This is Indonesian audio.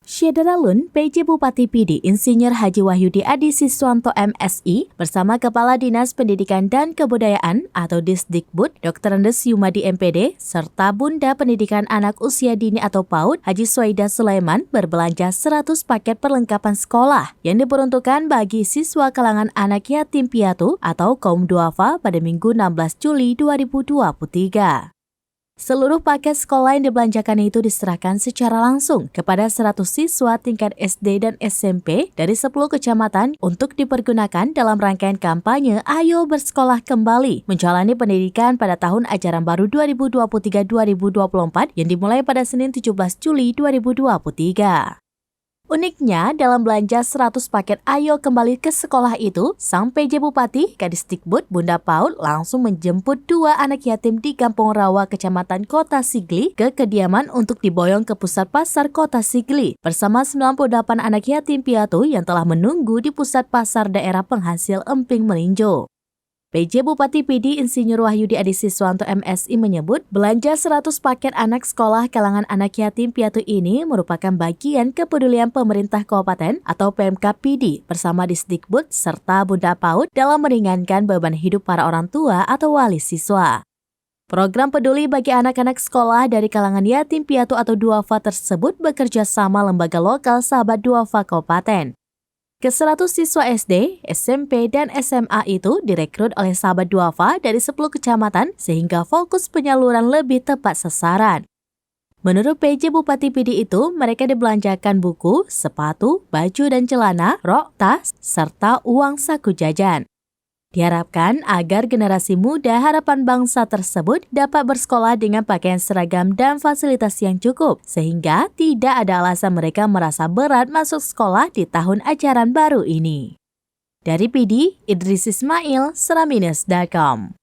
Syederalun, PJ Bupati PD Insinyur Haji Wahyudi Adi Siswanto MSI bersama Kepala Dinas Pendidikan dan Kebudayaan atau Disdikbud Dr. Andes Yumadi MPD serta Bunda Pendidikan Anak Usia Dini atau PAUD Haji Swaida Sulaiman berbelanja 100 paket perlengkapan sekolah yang diperuntukkan bagi siswa kalangan anak yatim piatu atau kaum duafa pada Minggu 16 Juli 2023. Seluruh paket sekolah yang dibelanjakan itu diserahkan secara langsung kepada 100 siswa tingkat SD dan SMP dari 10 kecamatan untuk dipergunakan dalam rangkaian kampanye Ayo Bersekolah Kembali menjalani pendidikan pada tahun ajaran baru 2023-2024 yang dimulai pada Senin 17 Juli 2023. Uniknya, dalam belanja 100 paket Ayo Kembali ke Sekolah itu, sang PJ Bupati, Kadisdikbud, Bunda PAUD langsung menjemput 2 anak yatim di Kampung Rawa, Kecamatan Kota Sigli ke kediaman untuk diboyong ke pusat pasar Kota Sigli bersama 98 anak yatim piatu yang telah menunggu di pusat pasar daerah penghasil emping melinjo. PJ Bupati PD Insinyur Wahyudi Adi Siswanto MSI menyebut belanja 100 paket anak sekolah kalangan anak yatim piatu ini merupakan bagian kepedulian pemerintah kabupaten atau PMK PD bersama Disdikbud serta Bunda PAUD dalam meringankan beban hidup para orang tua atau wali siswa. Program peduli bagi anak-anak sekolah dari kalangan yatim piatu atau duafa tersebut bekerja sama lembaga lokal Sahabat Duafa Kabupaten. Ke-100 siswa SD, SMP, dan SMA itu direkrut oleh Sahabat Duafa dari 10 kecamatan sehingga fokus penyaluran lebih tepat sasaran. Menurut PJ Bupati PD itu, mereka dibelanjakan buku, sepatu, baju dan celana, rok, tas, serta uang saku jajan. Diharapkan agar generasi muda harapan bangsa tersebut dapat bersekolah dengan pakaian seragam dan fasilitas yang cukup, sehingga tidak ada alasan mereka merasa berat masuk sekolah di tahun ajaran baru ini. Dari PD, Idris Ismail, Seraminus.com.